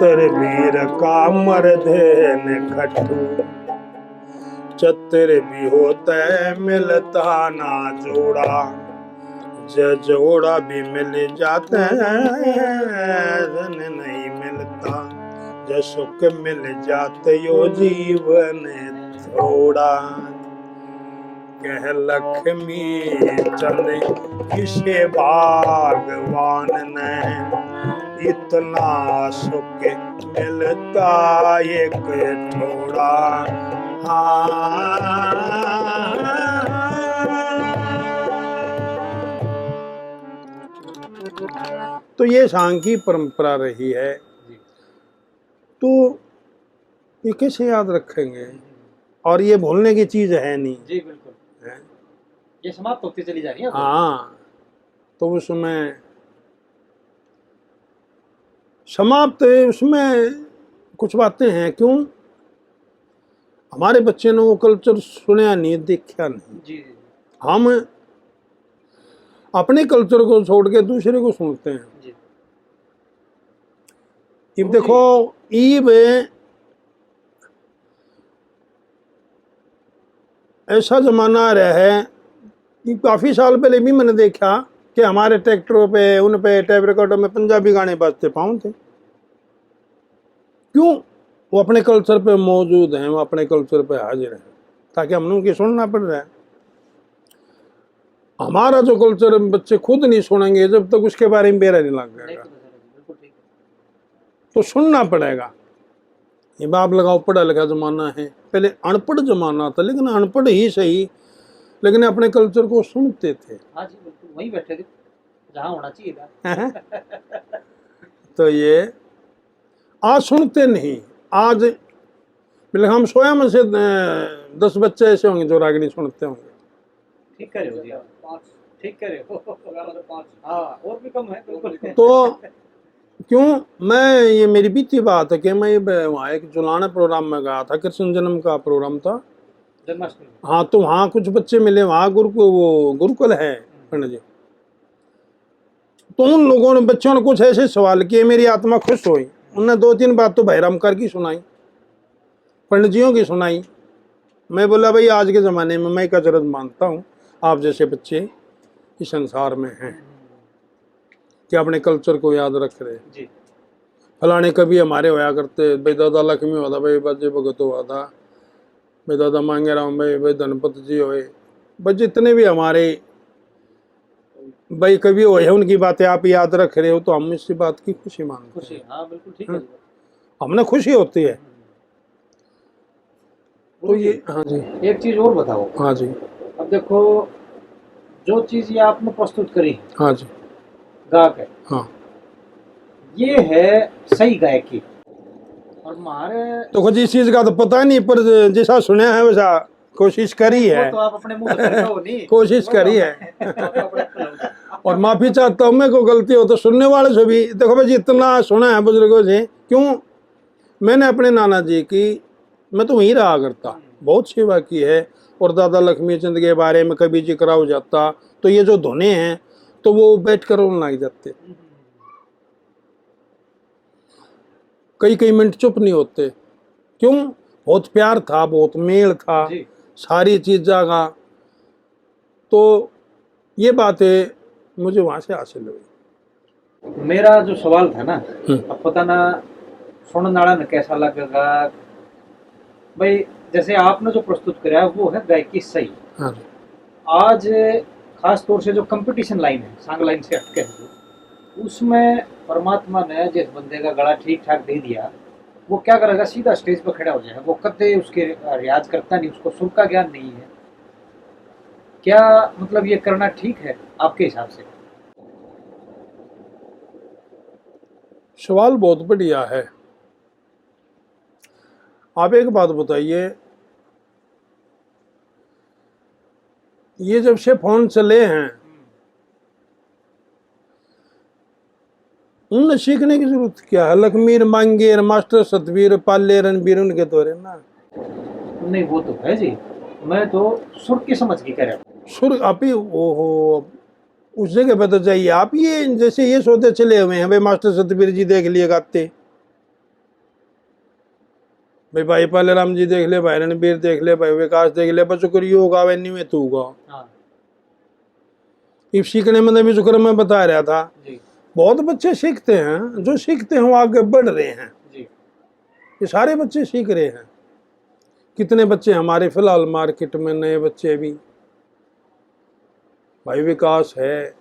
चतर वीर का मर्दे ने खट्टू, चतर भी होता है मिलता ना जोड़ा, जोड़ा भी मिल जाते हैं धन नहीं मिलता, जो सुख मिल जाते यो जीवन थोड़ा। कह लक्ष्मी चंद किसे भगवान ने इतना सुख मिलता एक थोड़ा। तो ये सांग की परंपरा रही है, तो ये कैसे याद रखेंगे, और ये भूलने की चीज है नहीं जी, बिल्कुल है? ये समाप्त होती चली जा रही है। हाँ, तो उसमें समाप्त, उसमें कुछ बातें हैं। क्यों हमारे बच्चे ने वो कल्चर सुना नहीं, देखा नहीं। जी, हम अपने कल्चर को छोड़ के दूसरे को सुनते हैं। जी। अब देखो, ईब ऐसा जमाना रहा है कि काफी साल पहले भी मैंने देखा कि हमारे ट्रैक्टरों पे, उन पे टेप रिकॉर्डर में पंजाबी गाने बजते पाऊँ थे। क्यों? वो अपने कल्चर पे मौजूद हैं, वो अपने कल्चर पे हाजिर हैं, ताकि हम उनकी सुनना पड़ रहा है। हमारा जो कल्चर बच्चे खुद नहीं सुनेंगे जब तक उसके बारे में बेरा नहीं लग जाएगा, तो सुनना पड़ेगा। ये बाप लगाओ, पढ़ा लिखा जमाना है, पहले अनपढ़ जमाना था, लेकिन अनपढ़ ही सही, लेकिन अपने कल्चर को सुनते थे। हाँ जी, बिल्कुल वहीं बैठे थे जहाँ होना चाहिए था। तो ये आज सुनते नहीं। आज मतलब हम स्वयं से 10 बच्चे ऐसे होंगे जो रागनी सुनते होंगे। ठीक करे हो जी आप, 5 ठीक करे हो। 5 हाँ, और भी कम है बिल्कुल। तो क्यों, मैं ये मेरी बीती बात है कि मैं वहाँ एक जुलाना प्रोग्राम में गया था, कृष्ण जन्म का प्रोग्राम था, जन्माष्टमी। हाँ, तो वहाँ कुछ बच्चे मिले, वहाँ गुरुकुल है पंडित जी। तो उन लोगों ने, बच्चों ने कुछ ऐसे सवाल किए, मेरी आत्मा खुश हुई। उन्होंने 2-3 बात तो भाई रामकर की सुनाई, पंडित जियों की सुनाई। मैं बोला भाई आज के ज़माने में मैं एक जरूरत मानता हूँ आप जैसे बच्चे इस संसार में हैं कि अपने कल्चर को याद रख रहे जी। फलाने कभी हमारे होया करते, भाई दादा लक्ष्मी हुआ था, भाई बाजे भगत हुआ था, भाई दादा मांगे राम, भाई धनपत जी हुए, भाई जितने भी हमारे भाई कभी हुए हैं, उनकी बातें आप याद रख रहे हो, तो हम इसी बात की खुशी मानते हैं। हाँ बिल्कुल ठीक है, हमने खुशी होती है। तो ये, हाँ जी, एक चीज और बताओ। हाँ जी, अब देखो, जो चीज ये आपने प्रस्तुत करी, हाँ जी, गा के, हाँ, ये है सही गायकी। और हमारे तो जिस चीज का तो पता नहीं, पर जैसा सुना है वैसा कोशिश करी है, तो आप अपने मुंह से करते हो नहीं, कोशिश करी है। और माफी चाहता हूँ, मैं को गलती हो तो सुनने वाले से भी। देखो भाई, जितना सुना है बुजुर्गों से, क्यों, मैंने अपने नाना जी की, मैं तो वहीं रहा करता, बहुत सेवा की है, और दादा लक्ष्मी चंद के बारे में कभी जिक्र हो जाता तो ये जो धुने हैं तो वो बैठ कर रोने लग जाते, कई कई मिनट चुप नहीं होते। क्यों? बहुत प्यार था, बहुत मेल था सारी चीज़ का। तो ये बातें मुझे वहाँ से हासिल हुई। मेरा जो सवाल था ना, अब पता ना सुनने वाला ने कैसा लगेगा भाई, जैसे आपने जो प्रस्तुत कराया वो है गायकी सही। हाँ। आज खास तौर से जो कंपटीशन लाइन है, सांग लाइन से हटके है, उसमें परमात्मा ने जिस बंदे का गला ठीक ठाक दे दिया, वो क्या करेगा, सीधा स्टेज पर खड़ा हो जाएगा। वो कदे उसके रियाज करता नहीं, उसको सुर का ज्ञान नहीं है। क्या मतलब ये करना ठीक है आपके हिसाब से? सवाल बहुत बढ़िया है। आप एक बात बताइए, ये जब से फोन चले हैं, उनने सीखने की जरूरत क्या है? लखमीर मांगेर मास्टर सतवीर पाले रणबीर उनके तो रहे ना। नहीं वो तो है जी, मैं तो सुर की समझ के कह रहा हूँ। सुर आप ही, ओहो, उस जगह पे तो चाहिए आप। ये जैसे ये सोते चले हुए हैं भाई मास्टर सतवीर जी देख लिए गाते, भाई पाले राम जी देख ले, भाई रणबीर देख ले, भाई विकास देख ले, बच्चों को यो गावे नहीं में तू गा। हाँ इस सीखने में भी शुक्र मैं बता रहा था, जी बहुत बच्चे सीखते हैं, जो सीखते हैं वो आगे बढ़ रहे हैं। जी ये सारे बच्चे सीख रहे हैं। कितने बच्चे हमारे फिलहाल मार्केट में नए बच्चे भी, भाई विकास है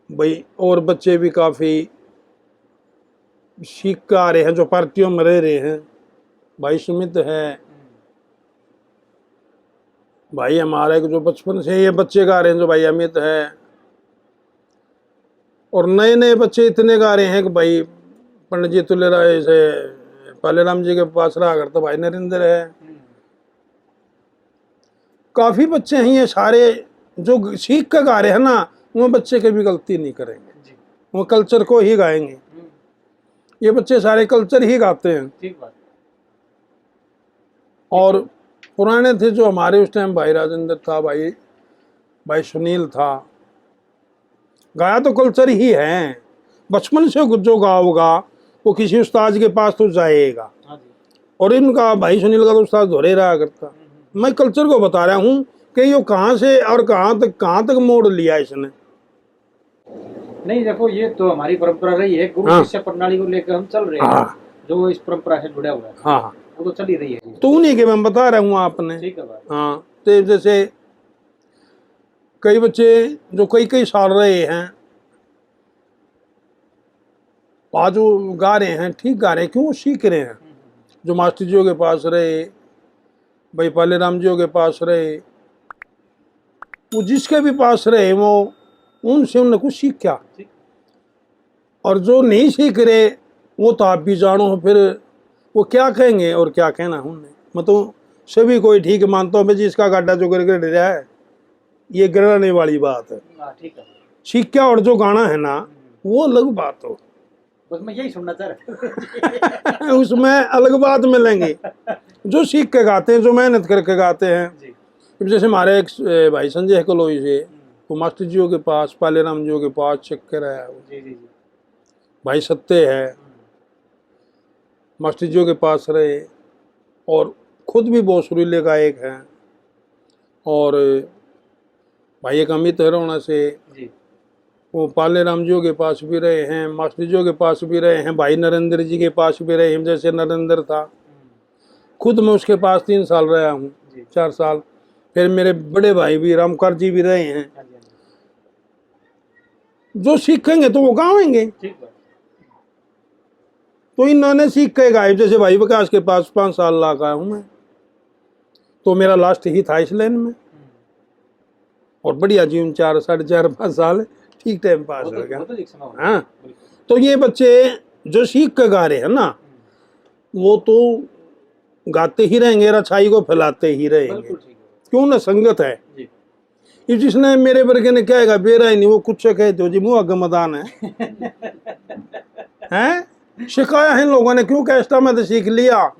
भाई, और बच्चे भी काफी सीख कर आ रहे हैं जो पार्टियों में रह रहे हैं। भाई सुमित है, भाई हमारे जो बचपन से ये बच्चे गा रहे हैं, जो भाई अमित है, और नए नए बच्चे इतने गा रहे हैं कि भाई पंडित जी तुले राय से पाले राम जी के पास रहा करता भाई नरेंद्र है। काफी बच्चे हैं ये सारे जो सीख कर गा रहे हैं ना, वो बच्चे कभी गलती नहीं करेंगे, जी वो कल्चर को ही गाएंगे। ये बच्चे सारे कल्चर ही गाते हैं। ठीक बात। और पुराने थे जो हमारे उस टाइम, भाई राजेंद्र था, भाई सुनील था, गाया तो कल्चर ही है। बचपन से जो गाओगा वो किसी उस्ताद के पास तो जाएगा। हाँ जी और इनका भाई सुनील का तो उस्ताद धोरे रहा करता। मैं कल्चर को बता रहा हूँ कि ये कहाँ से और कहाँ तक मोड़ लिया इसने। नहीं देखो, ये तो हमारी परंपरा रही है, गुरु हाँ। शिष्य प्रणाली को लेकर हम चल रहे हैं। हाँ जो इस परंपरा से जुड़ा हुआ है हाँ, वो तो चल ही रही है। तो उन्हीं के मैं बता रहा हूँ आपने। ठीक है बात। हाँ, तो जैसे कई बच्चे जो कई साल रहे हैं, आज जो गा रहे हैं ठीक गा रहे हैं, क्यों सीख रहे हैं। जो मास्टर जियों के पास रहे, भाई पाले राम जियों के पास रहे, वो जिसके भी पास रहे वो उनसे उन्हें कुछ सीखा। और जो नहीं सीख रहे वो तो आप भी जानो, फिर वो क्या कहेंगे और क्या कहना उन्हें। मैं तो सभी कोई ठीक मानता हूँ, जिसका गाड्डा जो गिर रहा है ये गिराने वाली बात है। ठीक है। सीखा और जो गाना है ना वो अलग बात हो, बस मैं यही सुनना चाह रहा उसमें अलग बात मिलेंगे। जो सीख के गाते हैं, जो मेहनत करके गाते हैं। जी। जैसे हमारे एक भाई संजय कलोई से, वो मास्टर जियों के पास, पाले राम जियों के पास चक्कर आया। जी जी जी। भाई सत्य है, मास्टर जियों के पास रहे और खुद भी बहुत सुरीले गायक हैं। और भाई एक अमित हरोना से, जी वो पाले राम जियों के पास भी रहे हैं, मास्टर जियों के पास भी रहे हैं, भाई नरेंद्र जी के पास भी रहे हैं। जैसे नरेंद्र था, खुद मैं उसके पास 3 साल रहा हूँ, 4 साल। फिर मेरे बड़े भाई भी रामकर जी भी रहे हैं। हाँ जी, हाँ जी। जो सीखेंगे तो वो गाएंगे। ठीक है। तो इन्होंने सीख के गाए। जैसे भाई विकास के पास 5 साल लगा हूँ मैं, तो मेरा लास्ट ही था इस लाइन में। और बढ़िया जीवन 4, 4.5, 5 साल ठीक टाइम पास हो गया। हाँ, तो ये बच्चे जो सीख के गा रहे हैं ना, वो तो गाते ही रहेंगे, अच्छाई को फैलाते ही रहेंगे। क्यों ना, संगत है। ये जिसने मेरे वर्गे ने क्या है बेरा ही नहीं, वो कुछ कहे तो जी मुँह गमदान है। हैं सिखाया है लोगों ने, क्यों कैस्टा में तो सीख लिया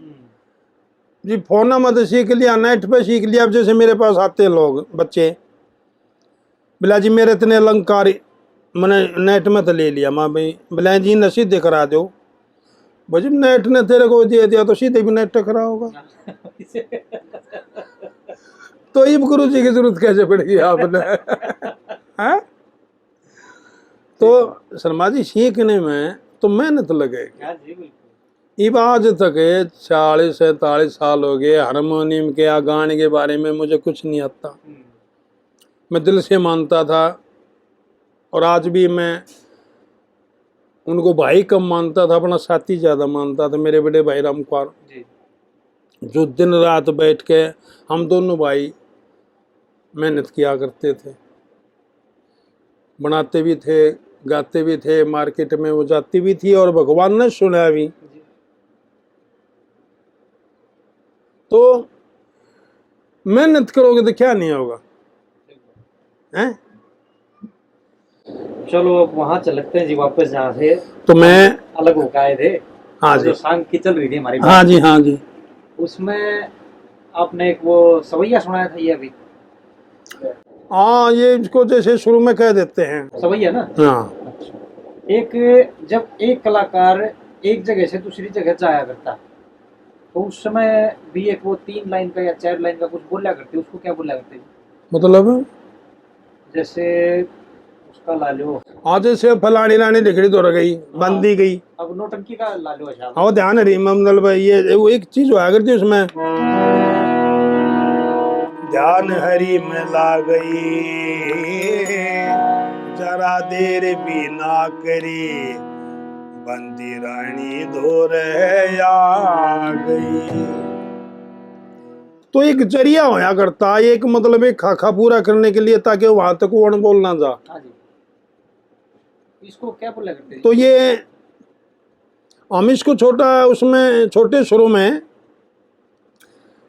जी, फोन में तो सीख लिया, नेट पे सीख लिया। अब जैसे मेरे पास आते हैं लोग बच्चे, बिला जी मेरे इतने अलंकार मैंने नेट में तो ले लिया। माँ भाई बिला जी ने सीधे करा दो। भाई नेट ने तेरे को दे दिया तो सीधे भी नेट टकरा होगा। तो ये गुरु जी की जरूरत कैसे पड़ेगी आपने। हैं? तो शर्मा जी सीखने में तो मेहनत लगेगी। अब आज तक 40-47 साल हो गए, हारमोनियम के या गाने के बारे में मुझे कुछ नहीं आता। मैं दिल से मानता था, और आज भी मैं उनको भाई कम मानता था, अपना साथी ज़्यादा मानता था। मेरे बड़े भाई रामकुमार, जो दिन रात बैठ के हम दोनों भाई मेहनत किया करते थे, बनाते भी थे, गाते भी थे, मार्केट में वो जाती भी थी, और भगवान ने सुना भी। तो मेहनत करोगे तो क्या नहीं होगा। हैं? चलो अब वहाँ चलते हैं जी वापस, जहाँ से तो मैं अलग होकर आए थे। हाँ जी, जो सांग की चल रही थी हमारी हाँ जी, हाँ जी, उसमें आपने एक वो सवैया सुनाया था, ये अभी। हाँ, ये इसको जैसे शुरू में कह देते हैं सवैया ना। हाँ। एक जब एक कलाकार एक जगह से दूसरी जगह जाया करता, तो उस समय भी एक वो 3 लाइन का या 4 लाइन का कुछ बोला करते, उसको क्या बोला करते? मतलब जैसे उसका ला लो, आज जैसे फलानी रानी लिखड़ी तो गई, बंद दी गई। अब नौटंकी का ला लो। अच्छा, हाँ ध्यान रही, मतलब ये वो एक चीज हुआ करती उसमें, ध्यान हरि में ला गई, जरा देर भी ना करी, बंदी रानी धोर आ गई। तो एक जरिया होया करता, एक मतलब एक खाखा पूरा करने के लिए, ताकि वहां तक वो बोल ना जा। हाँ जी, इसको क्या बोला करते? तो ये हम इसको छोटा, उसमें छोटे शुरू में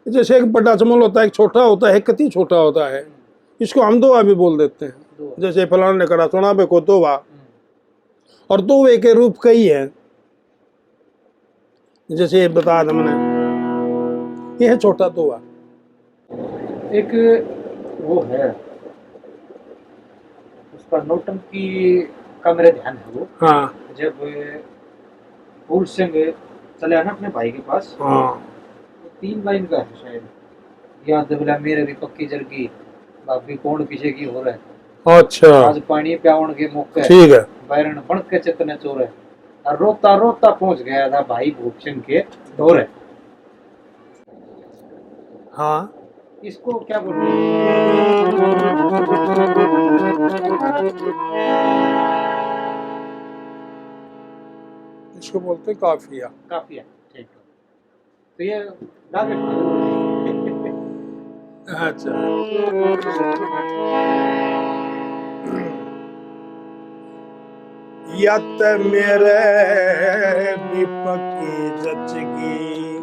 जैसे एक बड़ा चमल होता है, एक छोटा होता है, एक कति छोटा होता है, इसको हम दोवा भी बोल देते हैं। जैसे फलाने ने करा सुना पे को दोवा, और दोवे के रूप कई है, जैसे बता दे मैंने, ये है छोटा दोवा। एक वो है उसका नौटंकी का मेरा ध्यान है वो, हाँ जब फूल सिंह चले आना अपने भाई के पास, हाँ 3 लाइन का है शायद, याद बोला मेरे भी पक्की जरगी, भाभी कौन पीछे की हो रहा है, अच्छा आज पानी प्यावन के मौके, ठीक है। बैरन बन के चितने चोर है, और रोता रोता पहुंच गया था भाई भूप सिंह के दौरे। हाँ इसको क्या बोलते हैं? इसको बोलते हैं काफिया। काफिया, ठीक है। तो ये गा के अच्छा, यत मेरे विपकी जचगी,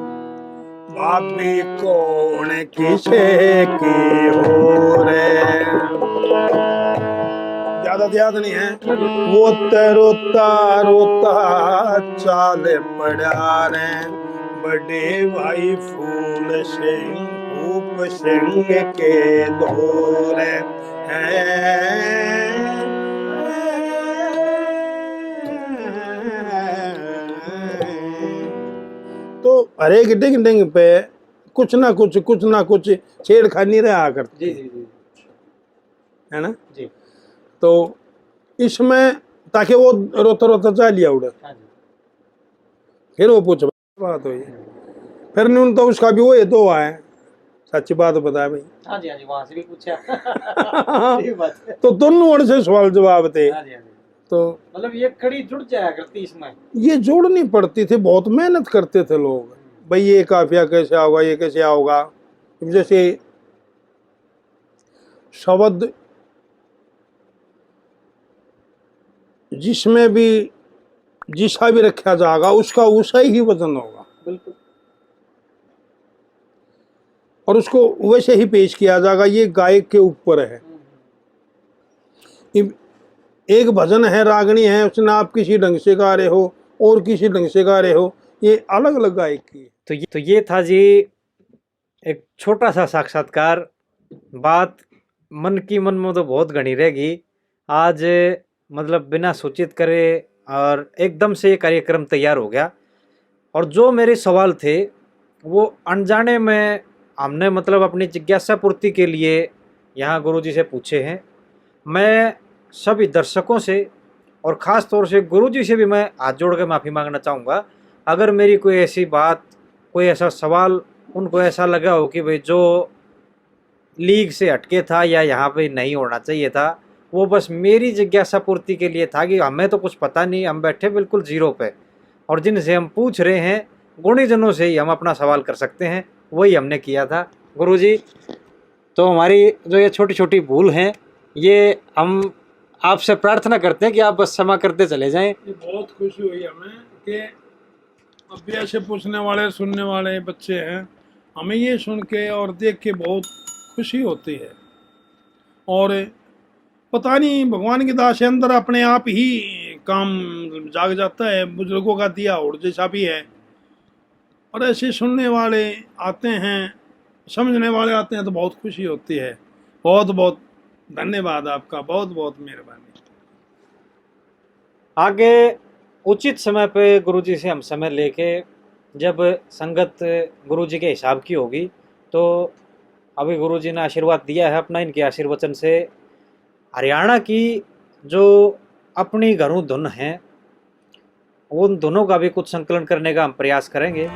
भाभी कौन किसे की हो रे, ज्यादा याद नहीं है। वो रोता रोता चाल पड़ा रे, बड़े भाई फूल सिंह भूप सिंह के दौर तो हर एक डिंग डिंग पे कुछ ना कुछ छेड़खानी रहा करती जी जी जी है ना जी। तो इसमें ताकि वो रोता रोता जा लिया उड़े, हाँ जी, फिर वो पूछ बात हुई, फिर नहीं तो उसका भी वो ये तो है, सच्ची बात बता भाई। हाँ जी, हाँ जी, वहां से भी पूछा। ये बात है। तो दोनों ओर से सवाल जवाब थे। हाँ जी, हाँ जी। तो मतलब ये कड़ी जुड़ जाया करती इसमें। ये जोड़नी पड़ती थी, बहुत मेहनत करते थे लोग, भाई ये काफिया कैसे आओगा, ये कैसे आओगा। जैसे शब्द जिसमें भी जिसा भी रखा जाएगा उसका उसा ही वजन होगा, बिल्कुल। और उसको वैसे ही पेश किया जाएगा, ये गायक के ऊपर है। एक भजन है, रागनी है, उसने आप किसी ढंग से गा रहे हो और किसी ढंग से गा रहे हो, ये अलग अलग गायक की है। तो ये था जी एक छोटा सा साक्षात्कार। बात मन की मन में तो बहुत घनी रहेगी। आज मतलब बिना सूचित करे और एकदम से ये कार्यक्रम तैयार हो गया, और जो मेरे सवाल थे वो अनजाने में हमने मतलब अपनी जिज्ञासा पूर्ति के लिए यहाँ गुरुजी से पूछे हैं। मैं सभी दर्शकों से और ख़ास तौर से गुरुजी से भी मैं हाथ जोड़ के माफ़ी मांगना चाहूँगा, अगर मेरी कोई ऐसी बात, कोई ऐसा सवाल उनको ऐसा लगा हो कि भाई जो लीग से हटके था या यहाँ पे नहीं होना चाहिए था, वो बस मेरी जिज्ञासा पूर्ति के लिए था कि हमें तो कुछ पता नहीं, हम बैठे बिल्कुल जीरो पे, और जिनसे हम पूछ रहे हैं गुणीजनों से ही हम अपना सवाल कर सकते हैं, वही हमने किया था गुरुजी। तो हमारी जो ये छोटी छोटी भूल हैं, ये हम आपसे प्रार्थना करते हैं कि आप बस क्षमा करते चले जाएं। ये बहुत खुशी हुई हमें कि अब भी ऐसे पूछने वाले सुनने वाले बच्चे हैं, हमें ये सुन के और देख के बहुत खुशी होती है। और पता नहीं भगवान की दान से अंदर अपने आप ही काम जाग जाता है, बुजुर्गों का दिया और जैसा भी है, और ऐसे सुनने वाले आते हैं, समझने वाले आते हैं, तो बहुत खुशी होती है। बहुत बहुत धन्यवाद आपका, बहुत बहुत मेहरबानी। आगे उचित समय पे गुरुजी से हम समय लेके जब संगत गुरुजी के हिसाब की होगी, तो अभी गुरुजी ने आशीर्वाद दिया है अपना, इनके आशीर्वचन से हरियाणा की जो अपनी घरों धुन है, उन धुनों का भी कुछ संकलन करने का हम प्रयास करेंगे।